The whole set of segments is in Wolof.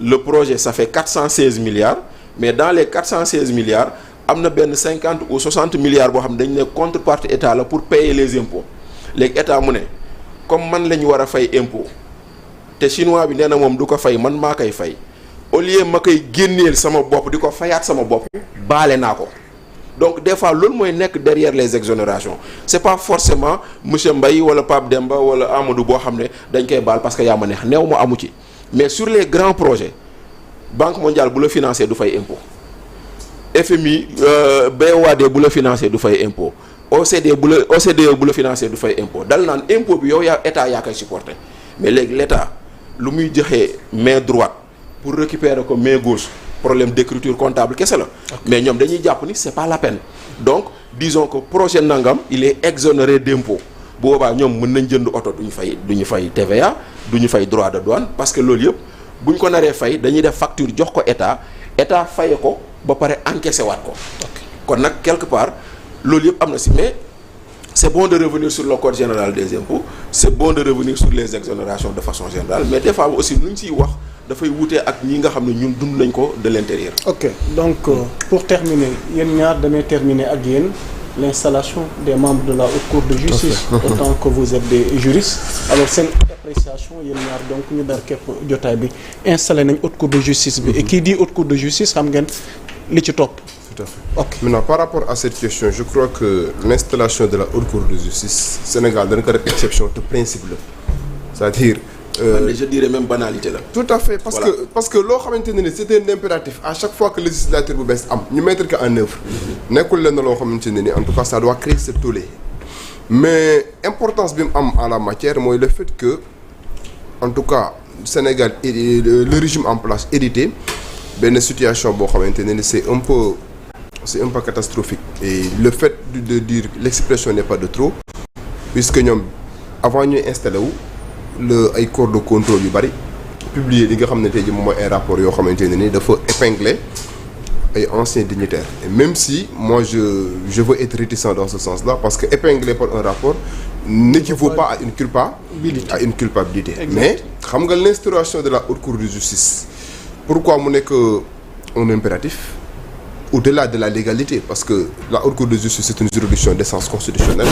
le projet ça fait 416 milliards mais dans les 416 milliards am na benn 50 ou 60 milliards boo xam ne dañ ne contrepartie état la pour payer les impôts léegi état mu ne comme man la ñu war a fay impôt te chinois bi nee na moom du ko fay man maa koy fay au lieu ma koy génneel sama bopp di ko fayaat sama bopp baale naa ko. Donc des fois loolu mooy nekk derrière les exonérations c'est pas forcément monsieur Mbaye wala Pape Demba wala Amadou boo xam ne dañ koy baal parce que yaa ma neex néew ma amu ci mais sur les grands projets Banque mondiale bu la financer du fay impôt FMI BOAD bu la financer du fay impôt OCDE bu la financer du fay impôt dal naan impôt bi yow yaa état yaa koy supporter mais léegi l'état lu muy joxe main droite pour récupérer ko main gauche problème d'écriture comptable kese la mais ñoom dañuy jàpp ni c'est pas la peine donc disons que projet nangam il est exonéré d'impôt bu boobaa ñoom mën nañ jënd oto duñu fay TVA duñu fay droit de douane parce que loolu yëpp bu ñu ko naree fay dañuy def facture jox ko état faye ko ba pare encaissé waat ko kon nag quelque part loolu yëpp am na si mais c'est bon de revenir sur le code général des impôts c'est bon de revenir sur les exonérations de façon générale mais des fois aussi lu ñu siy wax dafay wutee ak ñi nga xam ne ñun dund nañ ko de l'intérieur. Ok donc pour terminer yéen ñaar damay terminer ak yéen l'installation des membres de la haute cour de justice. autant que vous êtes des juristes. alors seen appréciation yéen ñaar donc ñu dar képp jotaay bi installé nañ haute cour de justice bi. et qui dit haute cour de justice xam ngeen li ci topp. Tout à fait. Ok maintenant par rapport à cette question je crois que l'installation de la haute cour de justice Sénégal dañ ko def exception te principe la c'est-à-dire. Je dirais même banalité la. Tout à fait parce que loo xamante ne ni c'est un impératif à chaque fois que législature bu bees am ñu mettre ko en œuvre. nekkul leen loo xamante ne ni en tout cas ça doit créer ce tollé mais importance bi mu am en la matière mooy le fait que en tout cas Sénégal le régime en place hérité benn situation boo xamante ne ni c'est un peu catastrophique et le fait de dire l'expression n'est pas de trop puisque ñoom avant ñuy installé wu. ay corps de contrôle yu bari publier li nga xam ne tey jii moom mooy ay rapports yoo xamante ne ni dafa épingler ay anciens dignitaires et même si moi je veux être réticent dans ce sens-là parce que épingler par un rapport n'équivaut pas à une culpabilité mais xam nga l'instauration de la haute cour de justice pourquoi mu nekk un impératif au-delà de la légalité parce que la haute cour de justice c'est une juridiction d'essence constitutionnelle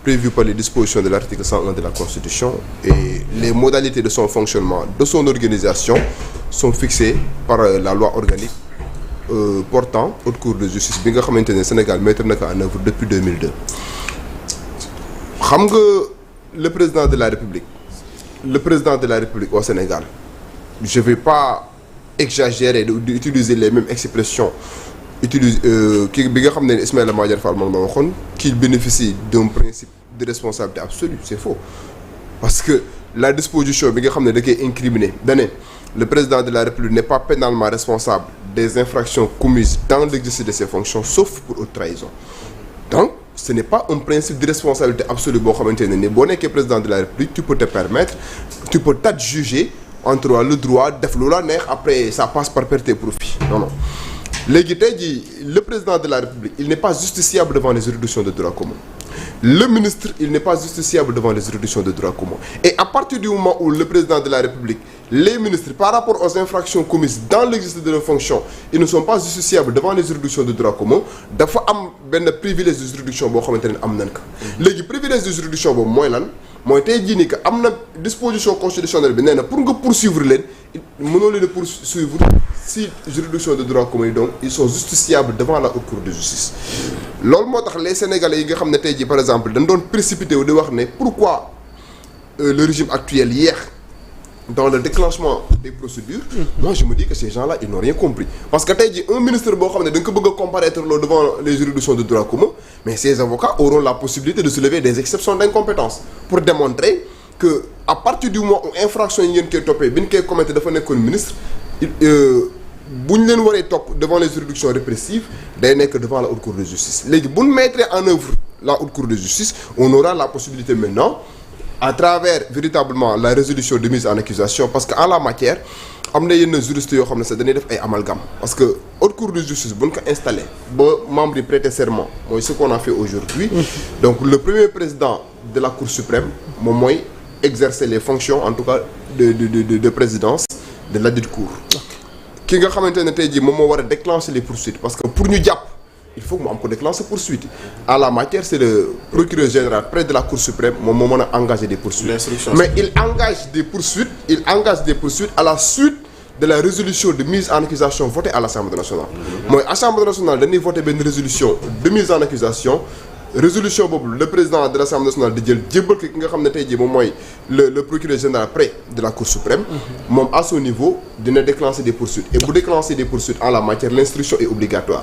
prévu par les dispositions de l'article 101 de la Constitution et les modalités de son fonctionnement, de son organisation sont fixées par la loi organique portant haute cour de justice bi nga xamante ne Sénégal mettre na ko en œuvre depuis 2002. xam nga le président de la République au Sénégal je vais pas exagérer d'utiliser les mêmes expressions kii bi nga xam ne Ismaïla Madior Fall moom la waxoon qu'il bénéficie d'un principe de responsabilité absolue c'est faux parce que la disposition bi nga xam ne da koy incriminer dane le président de la République n'est pas pénalement responsable des infractions commises dans l'exercice de ses fonctions sauf pour haute trahison donc ce n'est pas un principe de responsabilité absolue boo xamante ne ni boo nekkee président de la République tu peux t'adjuger entre le droit def lu la neex après ça passe par perte et profit non léegi tey jii le président de la République il n'est pas justiciable devant les juridictions de droit commun le ministre il n'est pas justiciable devant les juridictions de droit commun et à partir du moment où le président de la République les ministres par rapport aux infractions commises dans l'exercice de leurs fonctions ils ne sont pas justiciables devant les juridictions de droit commun dafa am benn privilège de juridiction boo xamante ne am nañ ko léegi privilège de juridiction boobu mooy lan mooy tey jii nii que am na disposition constitutionnelle bi nee na pour nga poursuivre leen mënoo leen a poursuivre si juridiction de droit commun yi donc ils sont justiciables devant la haute cour de justice loolu moo tax les sénégalais yi nga xam ne tey jii par exemple dañ doon précipité wu di wax ne pourquoi le régime actuel yéex dans le déclenchement des procédures moi je me dis que ces gens-là ils n'ont rien compris parce que tey jii un ministre boo xam ne da nga ko bëgg a comparaître loolu devant les juridictions de droit commun mais ces avocats auront la possibilité de soulever des exceptions d'incompétence pour démontrer que à partir du moment où infraction yi ngeen koy toppee bi ñu koy commettre dafa nekkoon ministre bu ñu leen waree topp devant les juridictions répressives day nekk devant la haute cour de justice léegi bu ñu mettre en œuvre la haute cour de justice on aura la possibilité maintenant à travers véritablement la résolution de mise en accusation parce que en la matière am na yenn juristes yoo xam ne sax dañuy def ay amalgame parce que haute cour de justice bu ñu ko installé ba membre yi prêter serment mooy ce qu'on a fait aujourd'hui donc le premier président de la cour suprême moom mooy exercer les fonctions en tout cas de présidence de ladite cour. ki nga xamante ne tey jii moom moo war a déclencher les poursuites parce que pour ñu jàpp il faut que mu am ko déclencher poursuite en la matière c'est le procureur général près de la Cour suprême moom moo mën a engager des poursuites. Mais il engage des poursuites à la suite de la résolution de mise en accusation votée à l'Assemblée nationale. mooy Assemblée nationale dañuy voter benn résolution de mise en accusation. Résolution boobu le président de l'Assemblée nationale di jël jébbal ki nga xam ne tey jii moom mooy le procureur général près de la Cour suprême. moom à son niveau dina déclencher des poursuites et bu déclencher des poursuites en la matière l'instruction est obligatoire.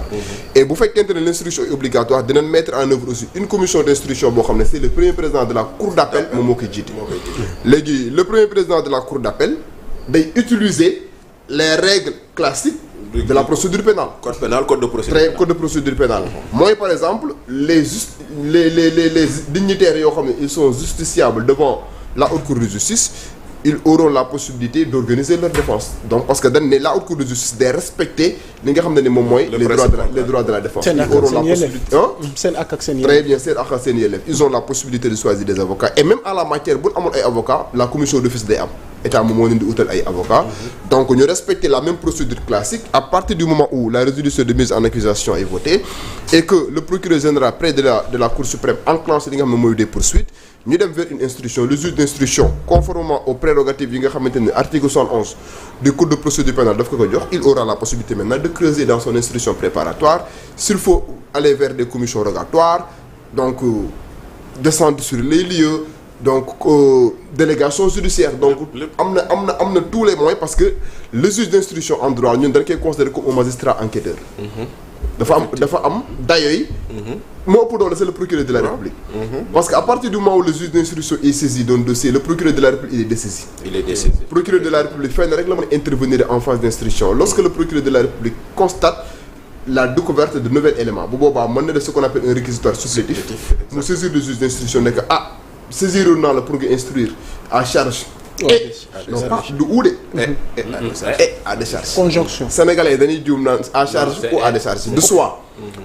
et bu fekkente ne l'instruction est obligatoire dinañ mettre en œuvre aussi une commission d'instruction boo xam ne c'est le premier président de la Cour d'appel moom moo koy jiite. léegi le premier président de la Cour d'appel day utiliser les règles classiques. de la procédure pénale. Code pénal, code de procédure pénale. Moi, par exemple, les dignitaires ils sont justiciables devant la haute cour de justice, ils auront la possibilité d'organiser leur défense. Donc, parce que dans la haute cour de justice, de respecter les droits de la défense. Ils auront la possibilité. Très bien, ils ont la possibilité de choisir des avocats. Et même en la matière, pour les avocats, la commission d'office des état moment di utal ay avocats. Donc ñu respecter la même procédure classique à partir du moment où la résolution de mise en accusation est votée et que le procureur général près de la Cour suprême enclenche li nga xam ne mooy des poursuites ñu dem vers une instruction le juge d'instruction conformément aux prérogatives yi nga xamante ne article 71 du code de procédure pénale daf ko jox il aura la possibilité maintenant de creuser dans son instruction préparatoire s'il faut aller vers des commissions rogatoires donc descendre sur les lieux donc délégation judiciaire donc am na tous les moyens parce que le juge d'instruction en droit ñun dañ koy considérer comme un magistrat enquêteur. dafa am dayooy. moo ëpp doole c'est le procureur de la République. parce que à partir du moment où le juge d'instruction est saisi d'un dossier le procureur de la République il est dessaisi. Procureur de la République fenn rek la mën a intervenir en phase d'instruction lorsque le procureur de la République constate la découverte de nouveaux éléments bu boobaa mën na def ce qu'on appelle un réquisitoire supplétif mu saisir le juge d'instruction ne que saisir naa la pour nga instruire à charge. non pas du uude. et à décharge. conjonction. sénégalais dañuy juum naan à charge ou à décharge. de soi.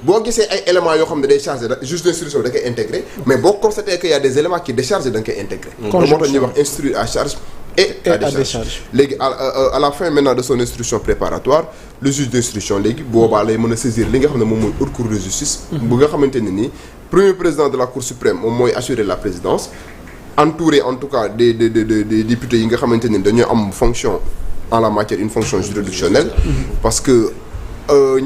boo gisee ay éléments yoo xam ne day chargé juge d'instruction da koy intégré mais boo constaté que y a des éléments qui déchargent da nga koy intégré. conjonction moo tax ñuy wax instruire à charge. et à décharge léegi à la fin maintenant de son instruction préparatoire le juge d'instruction léegi boobaa lay mën a saisir li nga xam ne moom mooy haute cour de justice. bu nga xamante ne nii premier président de la cour suprême moom mooy assurer la présidence. entouré en tout cas des députés yi nga xamante ne dañoo am fonction en la matière une fonction juridictionnelle. parce que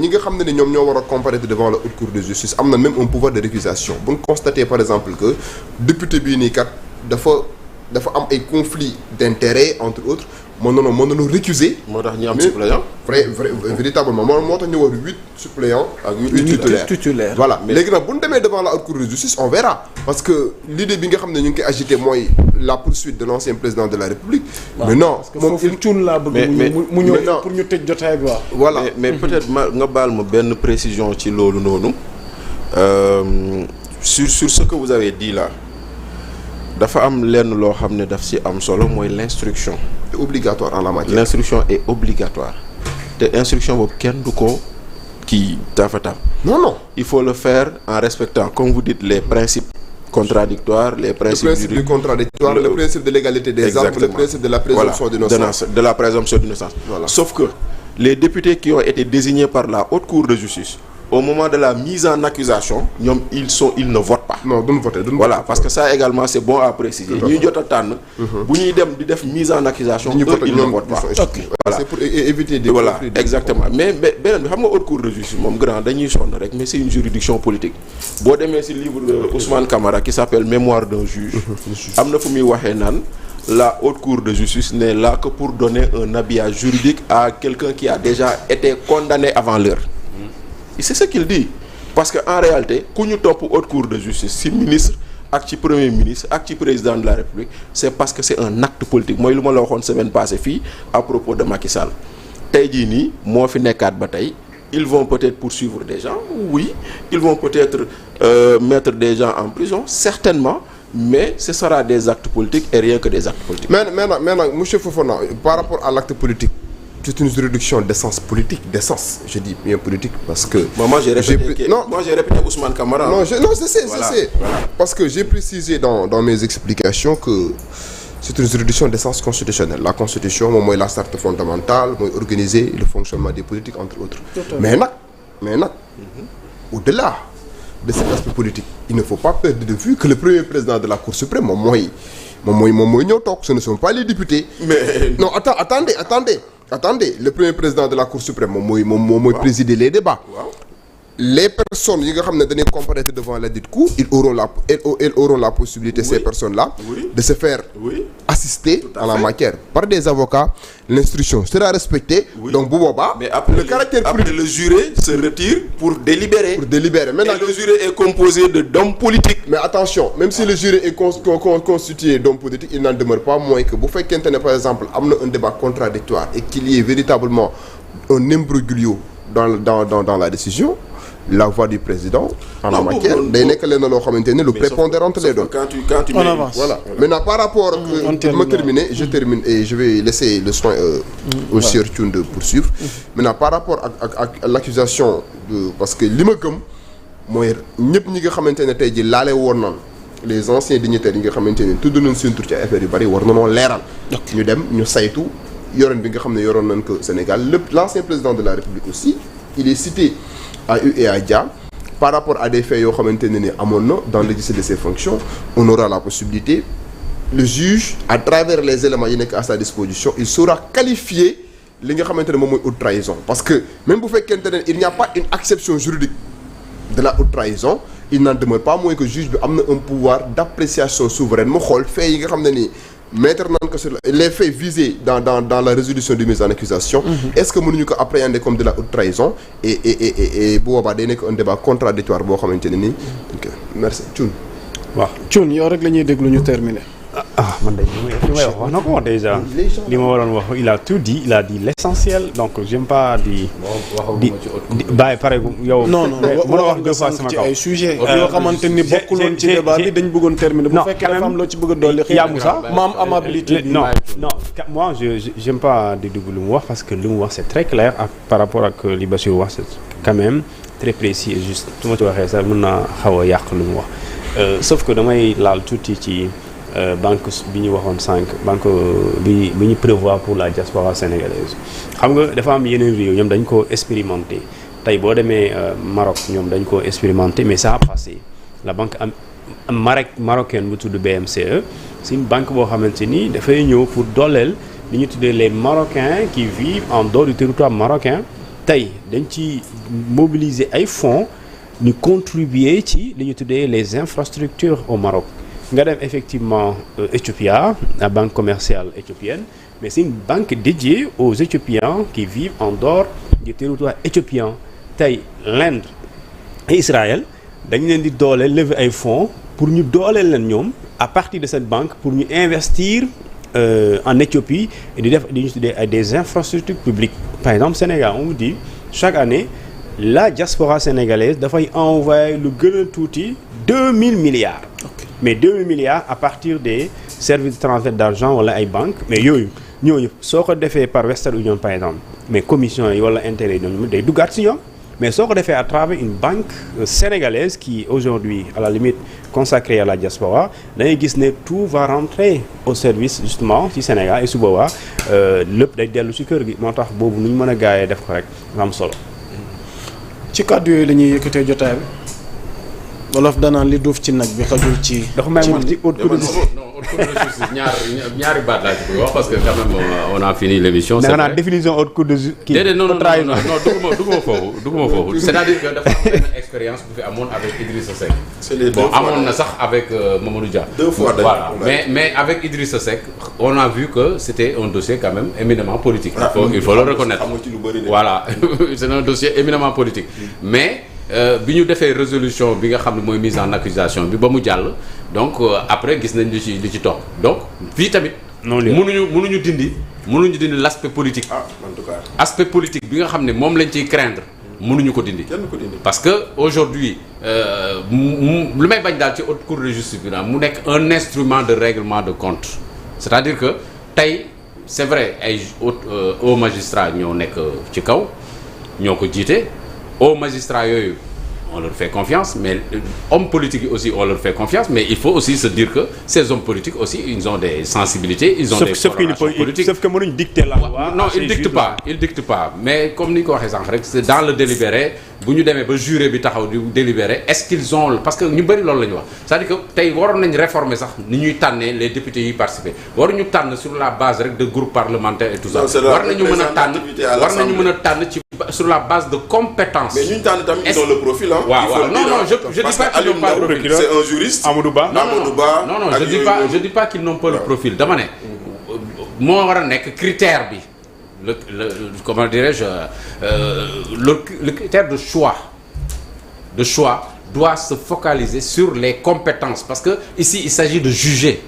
ñi nga xam ne ñoom ñoo war a comparaître devant la haute cour de justice am na même un pouvoir de récusation bu ñu constater par exemple que député bii nii kat dafa am ay conflits d'intérêts entre autres mën nañoo récuser. moo tax ñu am suppléant. véritablement moo tax ñu war 8 suppléants ak 8 titulaires. voilà léegi nag bu ñu demee devant la haute cour de justice on verra. parce que l'idée bi nga xam ne ñu ngi koy agité mooy la poursuite de l'ancien président de la République. mais non moom il cuun laa bëgg. mu ñëw pour ñu tëj jotaay bi waaw. voilà mais peut-être nga baal ma benn précision ci loolu noonu sur ce que vous avez dit là. dafa am lenn loo xam ne daf ci am solo mooy l'instruction. est obligatoire en la matière. L'instruction est obligatoire te instruction boobu kenn du ko kii tafata. non. il faut le faire en respectant comme vous dites les principes contradictoires les principes du contradictoire le principe de l'égalité des armes le principe de la présomption d'innocence. de la présomption d'innocence. Voilà. Sauf que les députés qui ont été désignés par la haute cour de justice au moment de la mise en accusation ñoom ils ne votent pas. non duñ voter voilà parce que ça également c'est bon à préciser. ñuy jot a tànn. bu ñuy dem di def mise en accusation. ils ne votent pas. ok voilà c'est pour éviter des voilà exactement mais beneen bi xam nga haute cour de justice moom grand dañuy sonn rek mais c'est une juridiction politique. boo demee ci livre de Ousmane Camara qui s'appelle Mémoire d'un juge. am na fu muy waxee naan. La haute cour de justice n'est là que pour donner un habillage juridique à quelqu'un qui a déjà été condamné avant l'heure. Et c'est ce qu'il dit parce que en réalité ku ñu topp haute cour de justice ci ministre ak ci premier ministre ak ci président de la République c'est parce que c'est un acte politique mooy lu ma la waxoon semaine passée fii à propos de Macky Sall tey jii nii moo fi nekkaat ba tey ils vont peut-être poursuivre des gens oui ils vont peut-être mettre des gens en prison certainement mais ce sera des actes politiques et rien que des actes politiques. mais nag monsieur Fofana par rapport à l'acte politique c'est une juridiction d'essence politique d'essence je dis bien politique parce que. moi j'ai répété Ousmane Camara. Non je sais. Voilà. Parce que j'ai précisé dans mes explications que c'est une juridiction d'essence constitutionnelle. La constitution moom mooy la charte fondamentale mooy organiser le fonctionnement des politiques entre autres. mais nag au-delà de cet aspect politique il ne faut pas perdre de vue que le premier président de la Cour suprême moom mooy ñëw toog. Ce ne sont pas les députés. mais non attendez le premier président de la Cour suprême moom mooy présider les débats. Les personnes yi nga xam ne dañuy comparaître devant la dite cour elles auront la possibilité ces personnes-là de se faire assister en la matière par des avocats. L'instruction sera respectée. Donc bu boobaa. mais après le caractère politique, le juré se retire pour délibérer. Maintenant le juré est composé d'hommes politiques. Mais attention, même si le jury est constitué d'hommes politiques, il n'en demeure pas moins que bu fekkente ne par exemple am na un débat contradictoire et qu'il y ait véritablement un imbroglio dans la décision. La voix du président en la matière day nekk leen loo xamante ne lu prépondérante lay doon. quand tu on avance. Voilà maintenant par rapport je termine et je vais laisser le soin au sieur Thioune de poursuivre. Maintenant par rapport ak l'accusation parce que li ma gëm mooy ñëpp ñi nga xamante ne tey ji laale woon naan les anciens dignitaires yi nga xamante ne tudd nañ seen tur ci affaire yu bari war na noo leeral. ñu dem ñu saytu yoroon bi nga xam ne yoroon nañ ko Sénégal l'ancien président de la République aussi il est cité à U et à Dia par rapport à des faits yoo xamante ne ni amoon na dans l'exercice de ses fonctions. On aura la possibilité le juge à travers les éléments yi nekk à sa disposition il saura qualifier li nga xamante ne moom mooy haute trahison parce que même bu fekkente ne il n'y a pas une acception juridique de la haute trahison il n'en demeure pas moins que juge bi am na un pouvoir d'appréciation souveraine mu xool faits yi nga xam ne nii mettre nañ ko sur les faits visés dans la résolution de mise en accusation. Est-ce que mënuñu ko appréhender comme de la haute trahison et bu boobaa day nekk un débat contradictoire boo xamante ne nii. ok merci Thioune. waaw Thioune yow rek la ñuy déglu ñu terminer. man de li may wax na ko déjà li ma waroon wax il a tout dit il a dit l'essentiel donc j'aime pas di bàyyi pare yow. non mën a wax deux fois sama kaw ci ay sujets yoo xamante ni bokkuloon ci débat bi dañ bëggoon terminer. bu fekkee dafa am loo ci bëgg a dolli. yaamu sax maam amabilité bi. non moi j'aime pas di dugg lu mu wax parce que lu mu wax c'est très clair par rapport ak li Bassirou wax c'est quand même très précis et juste su ma ci waxee sax mën naa xaw a yàq lu mu wax sauf que damay laal tuuti ci. banque bi ñu waxoon sànq banque bi ñu prévoir pour la diaspora sénégalaise xam nga dafa am yeneen réew ñoom dañ ko expérimenté tey boo demee Maroc ñoom dañ ko expérimenté mais ça a passé la banque marocaine bu tudd BMCE c'est une banque boo xamante ni dafay ñëw pour dooleel li ñu tuddee les Marocains qui vivent en dehors du territoire marocain tey dañ ci mobiliser ay fonds ñu contribuer ci li ñu tuddee les infrastructures au Maroc nga dem effectivement Éthiopia la banque commerciale éthiopienne mais c'est une banque dédiée aux Éthiopiens qui vivent en dehors du territoire éthiopien tey l'Inde et Israël dañu leen di dooleel lever ay fonds pour ñu dooleel leen ñoom à partir de cette banque pour ñu investir en Éthiopie et di def di ñu tuddee des infrastructures publiques par exemple Sénégal on vous dit chaque année la diaspora sénégalaise dafay envoyer lu gën a tuuti 2000 milliards. Mais 2 milliards à partir des services de transfert d'argent wala ay banques mais ñooñu soo ko defee par Western Union par exemple mais commission yi wala intérêt yi ñoom day duggaat ci ñoom mais soo ko defee à travers une banque sénégalaise qui aujourd'hui à la limite consacrée à la diaspora da ngay gis ne tout va rentrer au service justement ci Sénégal et su boobaa lépp day dellu ci kër gi moo tax boobu nu ñu mën a gaayee def ko rek nga am solo. ci kàddu yooyu la ñuy yëkkatee jotaay bi. wolof danaan li duuf ci nag bi xajul ci. dafa may wax ci haute cour de justice. non haute cour de justice ñaari baat laa ci bëgg wax parce que quand même on a fini l'émission. c'est vrai da nga naan définition haute cour de justice. déedéet non dugguma foofu c'est-à-dire que dafa am benn expérience bu fi amoon avec Idrissa Seck. amoon na sax avec Mamadou Dia. 2 fois voilà mais avec Idrissa Seck on a vu que c'était un dossier quand même éminemment politique. il faut le reconnaître. voilà c'est un dossier éminemment politique mais. bi ñu defee résolution bi nga xam ne mooy mise en accusation bi ba mu jàll donc après gis nañ li ci topp donc fii tamit. mënuñu dindi l'aspect politique. En tout cas. aspect politique bi nga xam ne moom lañ ciy craindre mënuñu ko dindi. parce que aujourd'hui lu may bañ daal ci haute cour de justice bi daal mu nekk un instrument de règlement de compte c'est-à-dire que tey c'est vrai ay hauts magistrats ñoo nekk ci kaw ñoo ko jiite. aux magistrats yooyu on leur fait confiance, mais hommes politiques aussi on leur fait confiance, mais il faut aussi se dire que ces hommes politiques aussi ils ont des sensibilités, ils ont des colorations politiques. Sauf que mënuñ dicter la loi. Non, ils dictent pas, mais comme ni ko waxee sànq rek c'est dans le délibéré. bu ñu demee ba juré bi taxaw di délibérer est-ce qu'ils ont parce que ñu bëri loolu la ñu wax c'est-à-dire que tey waroon nañ réformer sax ni ñuy tànnee les députés yi participer waruñu tànn sur la base rek de groupe parlementaire et tout ça war nañu mën a tànn ci sur la base de compétences. mais ñu tànn tamit ils ont le profil hein. waaw non je dis pas qu'ils n'ont pas le profil. c'est un juriste. Amadou Ba non je dis pas qu'ils n'ont pas le profil dama ne moo war a nekk critère bi. Comment dirais-je le critère de choix doit se focaliser sur les compétences parce que ici il s'agit de juger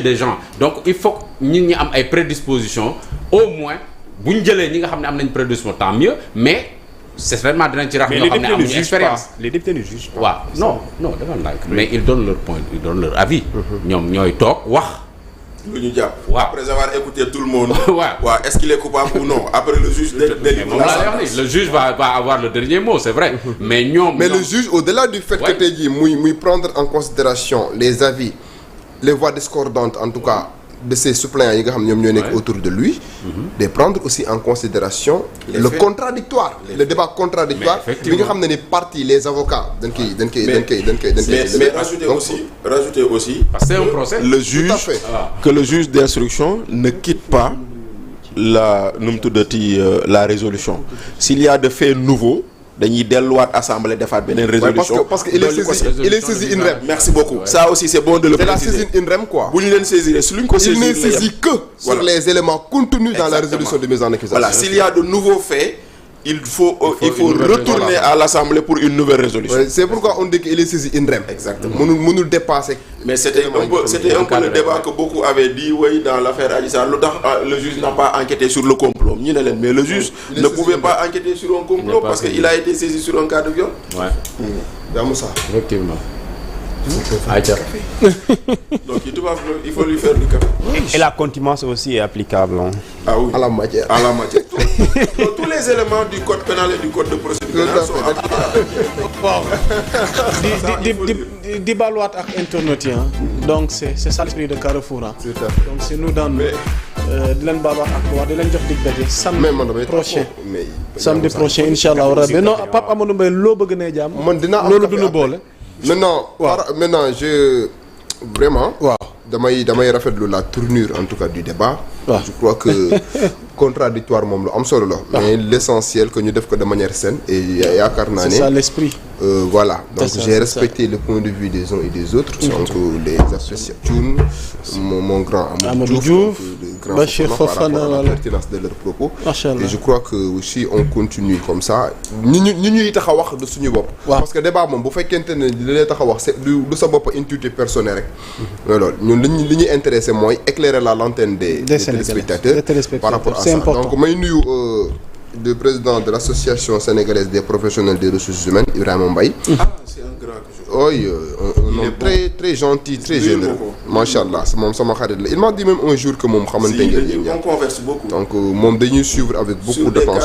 des gens donc il faut que nit ñi am ay prédispositions au moins bu ñu jëlee ñi nga xam ne am nañ prédisposition tant mieux mais c'est vraiment dinañ ci rax ñoo xam ne amuñu expérience les députés ne jugent pas. waaw non dafa like mais ils donnent leur point ils donnent leur avis ñoom ñooy toog wax. lu ñu jàpp. waaw après avoir écouté tout le monde. waaw est-ce qu'il est coupable ou non après le juge délivre la sentence. le juge va avoir le dernier mot c'est vrai. mais le juge au-delà du fait que tey jii muy prendre en considération les avis les voix discordantes en tout cas de ces suppléants yi nga xam ne ñoom ñoo nekk autour de lui. de prendre aussi en considération le contradictoire le débat contradictoire bi nga xam ne ni partie les avocats dañ koy mais rajouter aussi parce que c'est un procès le juge que le juge d'instruction ne quitte pas la nu mu tuddati la résolution s'il y a de faits nouveaux dañuy delluwaat assemblée defaat beneen résolution. parce que il est saisi in rem. merci beaucoup ça aussi c'est bon de le préciser. c'est la saisine in rem quoi. bu ñu leen saisir su ñu ko saisir. il n'est saisi que sur les éléments contenus dans la résolution de mise en accusation. voilà s'il y a de nouveaux faits il faut retourner à l'assemblée pour une nouvelle résolution. c'est pourquoi on dit qu'il est saisi in rem. exactement mënul dépasser. mais c'était un peu le débat que beaucoup avaient dit dans l'affaire Adji Sarr lu tax le juge n'a pas enquêté sur le complot ñu ne leen mais le juge ne pouvait pas enquêter sur un complot parce que il a été saisi sur un cas de viol. effectivement. donc il faut lui faire du café. Et la contumace aussi est applicable. Hein. Ah oui. À la matière. Tous les éléments du code pénal et du code de procédure pénale sont applicables. di baaluwaat ak internautes yi donc c'est ça l'esprit de Carrefour donc c'est nous dans di leen baaluwaat ak wax di leen jox dig daje samedi prochain incha allah rabbi non Pape Amadou Mbaye loo bëgg ne jàmm man dinaa am loolu du ñu boole maintenant je vraiment damay rafetlu la tournure en tout cas du débat je crois que contradictoire moom lu am solo la mais l'essentiel que ñu def ko de manière saine et yaakaar naa ne c'est ça l'esprit voilà donc j'ai respecté le point de vue des uns et des autres donc les associations mon grand Amadou Diouf Bachir Fofana par rapport à la pertinence de leurs propos Machallah. et je crois que aussi on continue comme ça ñuy tax a wax de suñu bopp parce que débat moom bu fekkente ne li lay tax a wax c'est du sa bopp intuitif personnel rek loolu ñun li ñuy intéressé mooy éclairer la lanterne des téléspectateurs par rapport à ça donc may nuyu le président de l'association sénégalaise des professionnels des ressources humaines Ibrahima Mbaye. C'est un grand que je oui un homme très très gentil très généreux machallah moom sama xarit la il m'a dit même un jour que moom xamante ngeen on converse beaucoup donc moom dañuy suivre avec beaucoup de temps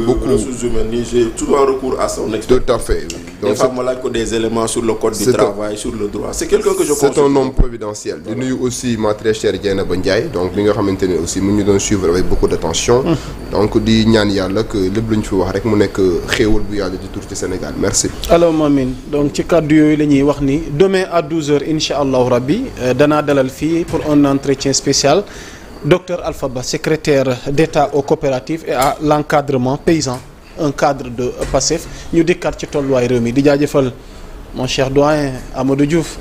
beaucoup ressources humaines j'ai toujours recours à son expertise tout à fait donc des fois ma laaj ko des éléments sur le code du travail sur le droit c'est quelqu'un que je consulte. C'est un homme providentiel di nuyu aussi ma très chère Dieynaba Ndiaye donc bi nga xamante ne aussi mu ñu doon suivre avec beaucoup d'attention donc di ñaan yàlla que lépp lu ñu fi wax rek mu nekk xéewal bu yàlla di tur ci Sénégal merci. alors Mamine donc ci kàddu yooyu la ñuy wax ni demain à 12h incha allahu rabbi danaa dalal fii pour un entretien spécial docteur Alpha Ba secrétaire d'État aux coopératives et à l'encadrement paysan un cadre de Pastef ñu dikkaat ci tolluwaay réew mi di jaajëfal mon cher doyen Amadou Diouf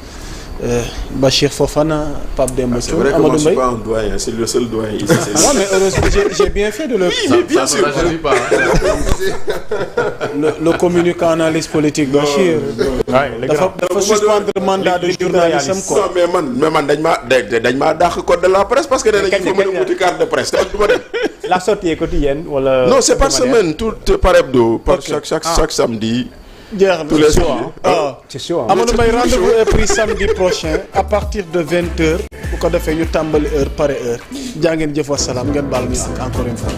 Bachir Fofana Pape Demba Thiaw Amadou Mbaye. C'est pas un doyen, c'est le seul doyen ici. Non mais heureusement j'ai bien fait de le. Oui, bien sûr. Le communicant analyste politique Bachir. dafa suspendre mandat de journalisme quoi. Non mais man dañ maa dàq code de la presse parce que nee nañu fa mën a wuti carte de presse te du ma dem. La sortie est quotidienne wala. Non c'est par semaine tout par hebdo par chaque samedi. jeex tous les soirs c'est sûr Amadou Mbaye rendez-vous est pris samedi prochain à partir de 20h bu ko defee ñu tàmbali heure pare heure jaa ngeen jëf wa salaam ngeen baal ñu encore une fois.